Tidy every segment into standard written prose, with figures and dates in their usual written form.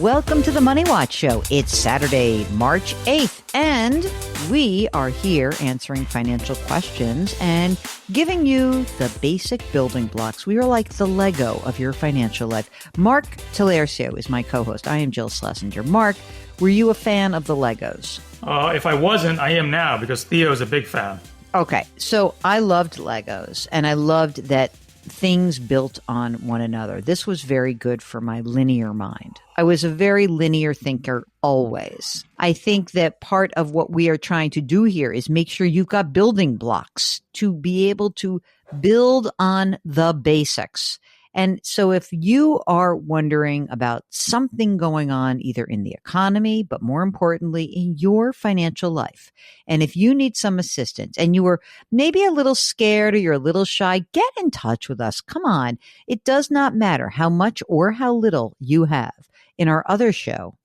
Welcome to the Money Watch Show. It's Saturday, March 8th, and we are here answering financial questions and giving you the basic building blocks. We are like the Lego of your financial life. Mark Talercio is my co-host. I am Jill Schlesinger. Mark, were you a fan of the Legos? If I wasn't, I am now because Theo's a big fan. Okay, so I loved Legos, and I loved that things built on one another. This was very good for my linear mind. I was a very linear thinker always. I think that part of what we are trying to do here is make sure you've got building blocks to be able to build on the basics. And so if you are wondering about something going on either in the economy, but more importantly, in your financial life, and if you need some assistance and you are maybe a little scared or you're a little shy, get in touch with us. Come on. It does not matter how much or how little you have. In our other show,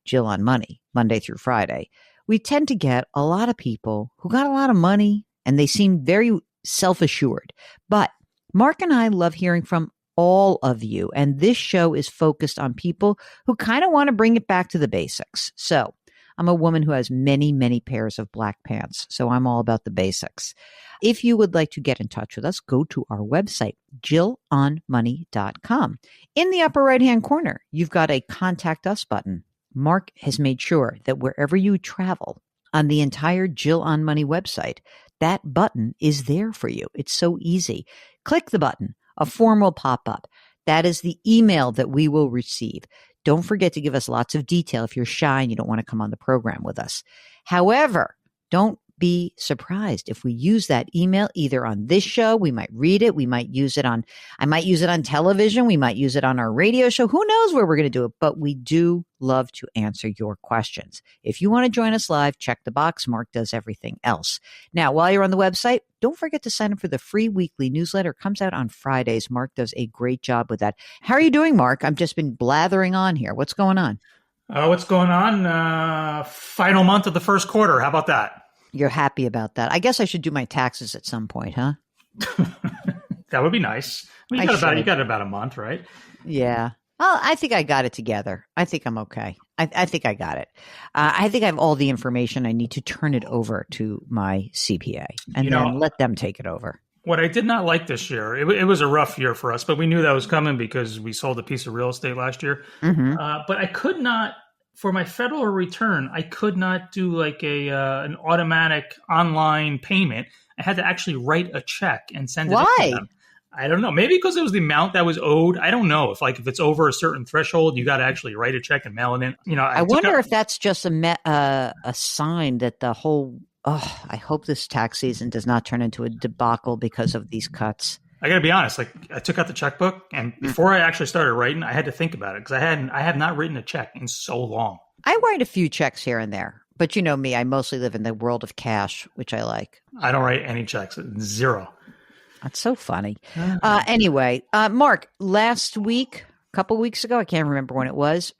Jill on Money, Monday through Friday, we tend to get a lot of people who got a lot of money and they seem very self-assured. But Mark and I love hearing from all of you. And this show is focused on people who kind of want to bring it back to the basics. So I'm a woman who has many, many pairs of black pants. So I'm all about the basics. If you would like to get in touch with us, go to our website, jillonmoney.com. In the upper right-hand corner, you've got a Contact Us button. Mark has made sure that wherever you travel on the entire Jill on Money website, that button is there for you. It's so easy. Click the button. A form will pop up. That is the email that we will receive. Don't forget to give us lots of detail if you're shy and you don't want to come on the program with us. However, don't be surprised if we use that email either on this show. We might read it. We might use it on, I might use it on television. We might use it on our radio show. Who knows where we're going to do it, but we do love to answer your questions. If you want to join us live, check the box. Mark does everything else. Now, while you're on the website, don't forget to sign up for the free weekly newsletter. It comes out on Fridays. Mark does a great job with that. How are you doing, Mark? I've just been blathering on here. What's going on? What's going on? Final month of the first quarter. How about that? You're happy about that. I guess I should do my taxes at some point, huh? That would be nice. You got about a month, right? Yeah. Well, I think I got it together. I think I'm okay. I think I got it. I think I have all the information I need to turn it over to my CPA and then let them take it over. What I did not like this year, it was a rough year for us, but we knew that was coming because we sold a piece of real estate last year. Mm-hmm. But I could not, for my federal return, I could not do like an automatic online payment. I had to actually write a check and send it to them. I don't know. Maybe because it was the amount that was owed. I don't know. If it's over a certain threshold, you got to actually write a check and mail it in. I wonder if that's just a sign that the whole, I hope this tax season does not turn into a debacle because of these cuts. I got to be honest. I took out the checkbook, and before I actually started writing, I had to think about it because I had not written a check in so long. I write a few checks here and there, but you know me, I mostly live in the world of cash, which I like. I don't write any checks. Zero. That's so funny. Anyway, Mark, last week, a couple weeks ago, I can't remember when it was,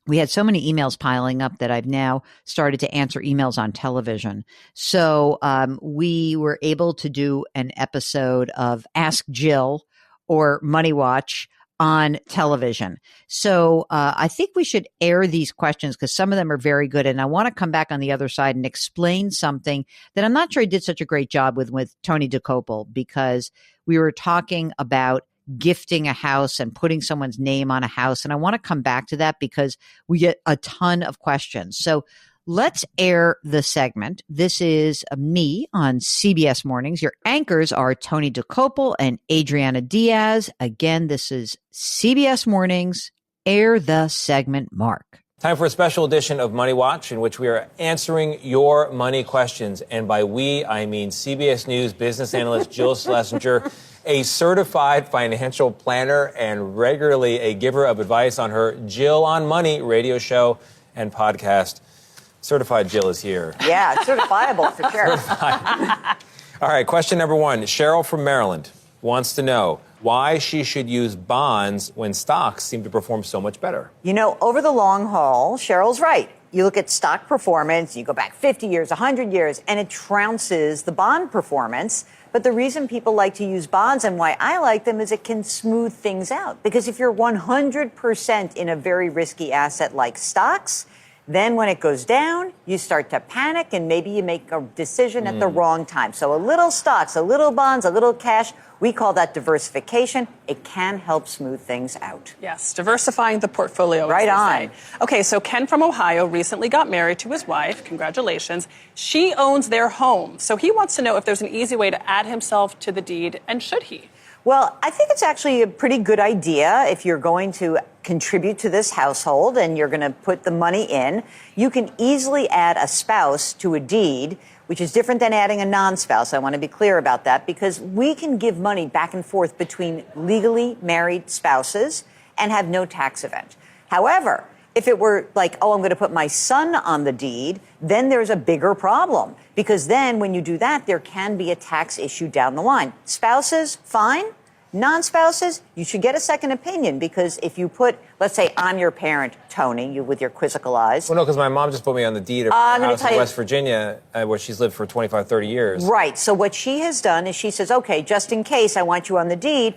we had so many emails piling up that I've now started to answer emails on television. So we were able to do an episode of Ask Jill or Money Watch on television. So I think we should air these questions because some of them are very good. And I want to come back on the other side and explain something that I'm not sure I did such a great job with Tony DeCopel, because we were talking about gifting a house and putting someone's name on a house. And I want to come back to that because we get a ton of questions. So let's air the segment. This is me on CBS Mornings. Your anchors are Tony DeCopel and Adriana Diaz. Again, this is CBS Mornings. Air the segment, Mark. Time for a special edition of Money Watch in which we are answering your money questions. And by we, I mean CBS News business analyst Jill Schlesinger, a certified financial planner and regularly a giver of advice on her Jill on Money radio show and podcast. Certified Jill is here. Yeah, certifiable for sure. All right, question number one. Cheryl from Maryland wants to know why she should use bonds when stocks seem to perform so much better. Over the long haul, Cheryl's right. you look at stock performance, you go back 50 years, 100 years, and it trounces the bond performance. But the reason people like to use bonds and why I like them is it can smooth things out. Because if you're 100% in a very risky asset like stocks, then when it goes down, you start to panic and maybe you make a decision at the wrong time. So a little stocks, a little bonds, a little cash, we call that diversification. It can help smooth things out. Yes, diversifying the portfolio. Right on. Okay, so Ken from Ohio recently got married to his wife. Congratulations. She owns their home. So he wants to know if there's an easy way to add himself to the deed, and should he? Well, I think it's actually a pretty good idea if you're going to contribute to this household and you're going to put the money in. You can easily add a spouse to a deed, which is different than adding a non-spouse. I want to be clear about that because we can give money back and forth between legally married spouses and have no tax event. However, if it were like, oh, I'm going to put my son on the deed, then there's a bigger problem because then when you do that, there can be a tax issue down the line. Spouses, fine. Non-spouses, you should get a second opinion because if you put, let's say I'm your parent, Tony, you with your quizzical eyes. Well, no, because my mom just put me on the deed of her house in West Virginia where she's lived for 25, 30 years. Right. So what she has done is she says, okay, just in case I want you on the deed,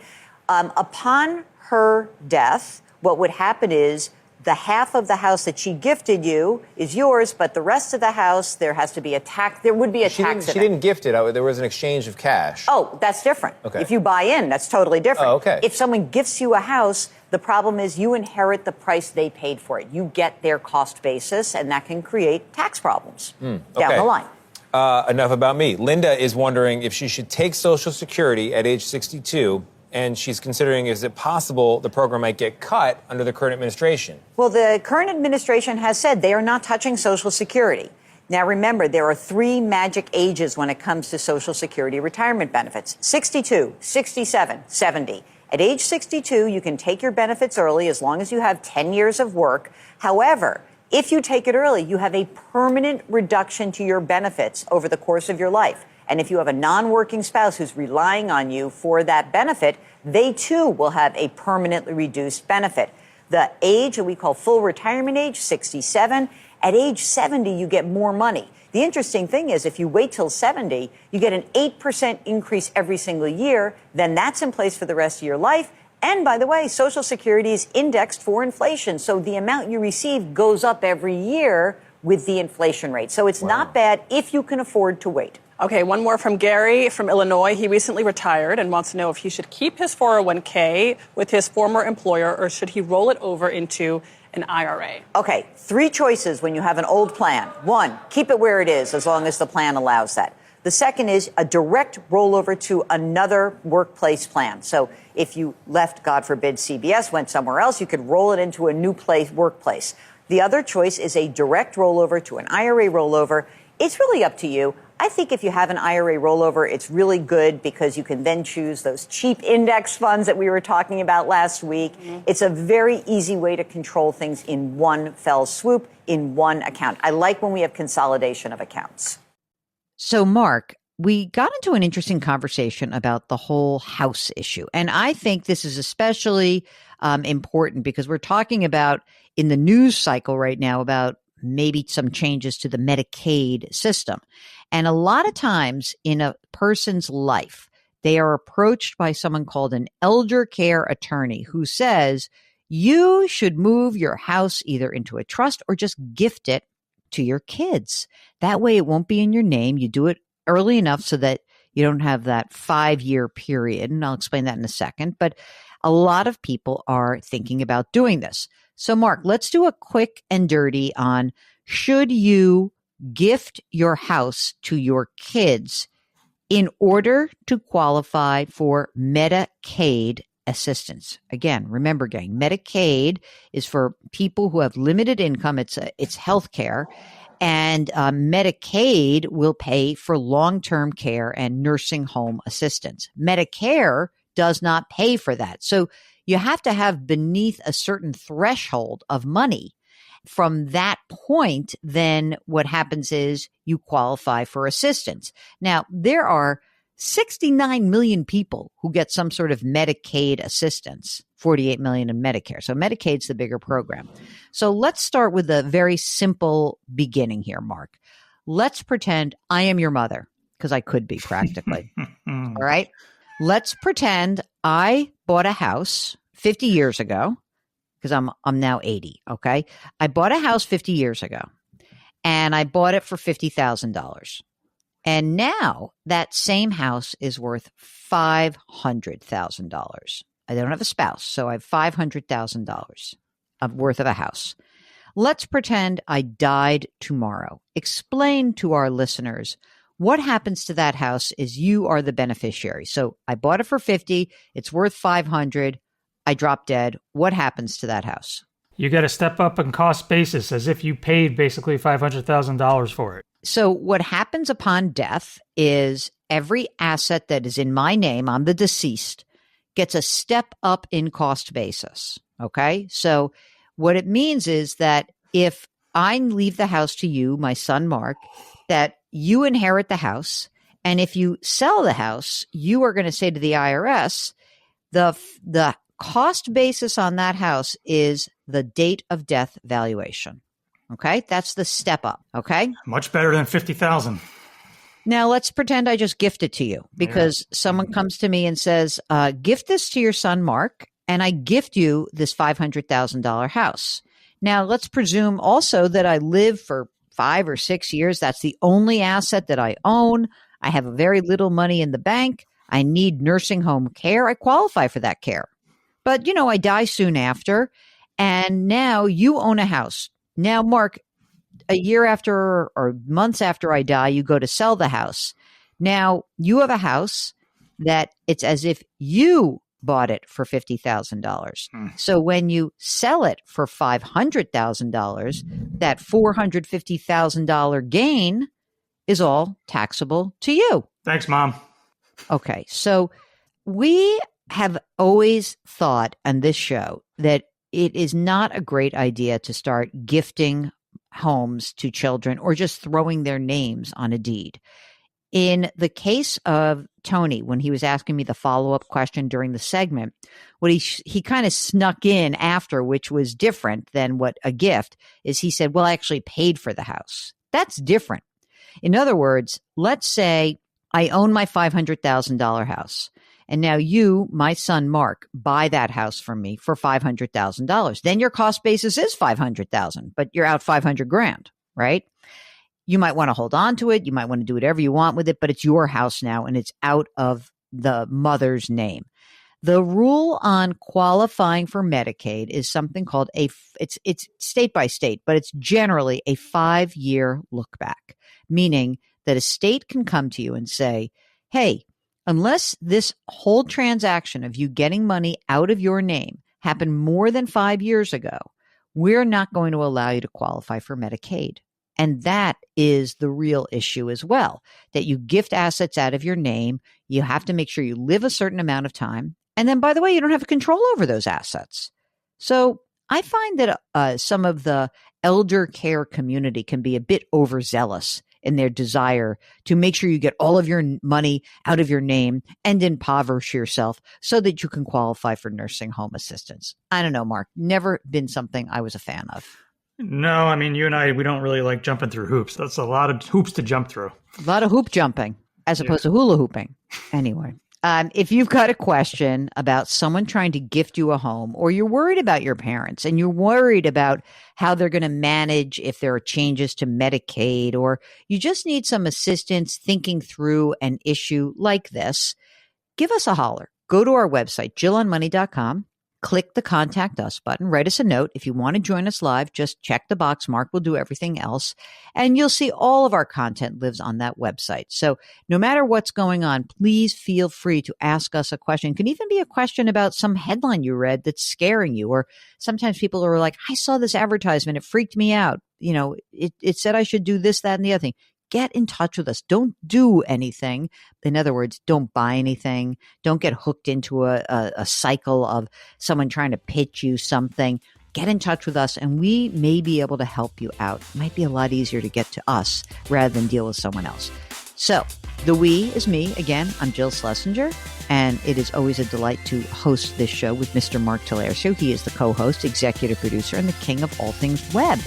upon her death, what would happen is the half of the house that she gifted you is yours, but the rest of the house, there has to be a tax. There would be a tax event. She didn't gift it. There was an exchange of cash. Oh, that's different. Okay. If you buy in, that's totally different. Oh, okay. If someone gifts you a house, the problem is you inherit the price they paid for it. You get their cost basis, and that can create tax problems down the line. Enough about me. Linda is wondering if she should take Social Security at age 62. And she's considering, is it possible the program might get cut under the current administration? Well, the current administration has said they are not touching Social Security. Now, remember, there are three magic ages when it comes to Social Security retirement benefits: 62, 67, 70. At age 62, you can take your benefits early as long as you have 10 years of work. However, if you take it early, you have a permanent reduction to your benefits over the course of your life. And if you have a non-working spouse who's relying on you for that benefit, they too will have a permanently reduced benefit. The age that we call full retirement age, 67, at age 70, you get more money. The interesting thing is if you wait till 70, you get an 8% increase every single year. Then that's in place for the rest of your life. And by the way, Social Security is indexed for inflation. So the amount you receive goes up every year with the inflation rate. So it's not bad if you can afford to wait. Okay, one more from Gary from Illinois. He recently retired and wants to know if he should keep his 401k with his former employer or should he roll it over into an IRA? Okay, three choices when you have an old plan. One, keep it where it is as long as the plan allows that. The second is a direct rollover to another workplace plan. So if you left, God forbid, CBS, went somewhere else, you could roll it into a new workplace. The other choice is a direct rollover to an IRA rollover. It's really up to you. I think if you have an IRA rollover, it's really good because you can then choose those cheap index funds that we were talking about last week. It's a very easy way to control things in one fell swoop, in one account. I like when we have consolidation of accounts. So, Mark, we got into an interesting conversation about the whole house issue. And I think this is especially important because we're talking about in the news cycle right now about maybe some changes to the Medicaid system. And a lot of times in a person's life, they are approached by someone called an elder care attorney who says, you should move your house either into a trust or just gift it to your kids. That way it won't be in your name. You do it early enough so that you don't have that 5-year period. And I'll explain that in a second. But a lot of people are thinking about doing this. So, Mark, let's do a quick and dirty on should you gift your house to your kids in order to qualify for Medicaid assistance. Again, remember, gang, Medicaid is for people who have limited income. It's health care. And Medicaid will pay for long-term care and nursing home assistance. Medicare does not pay for that. So you have to have beneath a certain threshold of money. From that point, then what happens is you qualify for assistance. Now, there are 69 million people who get some sort of Medicaid assistance. 48 million in Medicare. So Medicaid's the bigger program. So let's start with a very simple beginning here, Mark. Let's pretend I am your mother, because I could be practically. All right. Let's pretend I bought a house 50 years ago, because I'm now 80. Okay. I bought a house 50 years ago, and I bought it for $50,000. And now that same house is worth $500,000. I don't have a spouse, so I have $500,000 worth of a house. Let's pretend I died tomorrow. Explain to our listeners what happens to that house is you are the beneficiary. So I bought it for 50, it's worth 500, I drop dead. What happens to that house? You got to step up in cost basis as if you paid basically $500,000 for it. So what happens upon death is every asset that is in my name, I'm the deceased, gets a step up in cost basis. Okay. So what it means is that if I leave the house to you, my son, Mark, that you inherit the house. And if you sell the house, you are going to say to the IRS, the cost basis on that house is the date of death valuation. Okay. That's the step up. Okay. Much better than 50,000. Now let's pretend I just gift it to you because someone comes to me and says, gift this to your son, Mark, and I gift you this $500,000 house. Now let's presume also that I live for 5 or 6 years. That's the only asset that I own. I have very little money in the bank. I need nursing home care. I qualify for that care. But, I die soon after. And now you own a house. Now, Mark, a year after or months after I die, you go to sell the house. Now you have a house that it's as if you bought it for $50,000. So when you sell it for $500,000, that $450,000 gain is all taxable to you. Thanks, Mom. Okay. So we have always thought on this show that it is not a great idea to start gifting homes to children or just throwing their names on a deed. In the case of Tony, when he was asking me the follow-up question during the segment, what he kind of snuck in after, which was different than what a gift is, he said, well, I actually paid for the house. That's different. In other words, let's say I own my $500,000 house. And now you, my son, Mark, buy that house from me for $500,000. Then your cost basis is $500,000, but you're out $500,000, right? You might want to hold on to it. You might want to do whatever you want with it, but it's your house now and it's out of the mother's name. The rule on qualifying for Medicaid is something called it's state by state, but it's generally a 5-year look back, meaning that a state can come to you and say, hey, unless this whole transaction of you getting money out of your name happened more than 5 years ago, we're not going to allow you to qualify for Medicaid. And that is the real issue as well, that you gift assets out of your name. You have to make sure you live a certain amount of time. And then, by the way, you don't have control over those assets. So I find that some of the elder care community can be a bit overzealous in their desire to make sure you get all of your money out of your name and impoverish yourself so that you can qualify for nursing home assistance. I don't know, Mark, never been something I was a fan of. No, I mean, you and I, we don't really like jumping through hoops. That's a lot of hoops to jump through. A lot of hoop jumping as opposed to hula hooping. Anyway, if you've got a question about someone trying to gift you a home, or you're worried about your parents and you're worried about how they're going to manage if there are changes to Medicaid, or you just need some assistance thinking through an issue like this, give us a holler. Go to our website, JillOnMoney.com. Click the Contact Us button. Write us a note. If you want to join us live, just check the box. Mark will do everything else. And you'll see all of our content lives on that website. So no matter what's going on, please feel free to ask us a question. It can even be a question about some headline you read that's scaring you. Or sometimes people are like, I saw this advertisement. It freaked me out. It said I should do this, that, and the other thing. Get in touch with us. Don't do anything. In other words, don't buy anything. Don't get hooked into a cycle of someone trying to pitch you something. Get in touch with us and we may be able to help you out. It might be a lot easier to get to us rather than deal with someone else. So the we is me. Again, I'm Jill Schlesinger. And it is always a delight to host this show with Mr. Mark Talercio. He is the co-host, executive producer, and the king of all things web.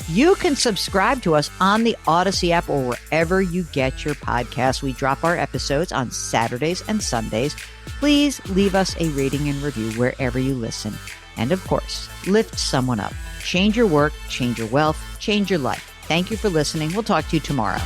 You can subscribe to us on the Odyssey app or wherever you get your podcasts. We drop our episodes on Saturdays and Sundays. Please leave us a rating and review wherever you listen. And of course, lift someone up. Change your work, change your wealth, change your life. Thank you for listening. We'll talk to you tomorrow.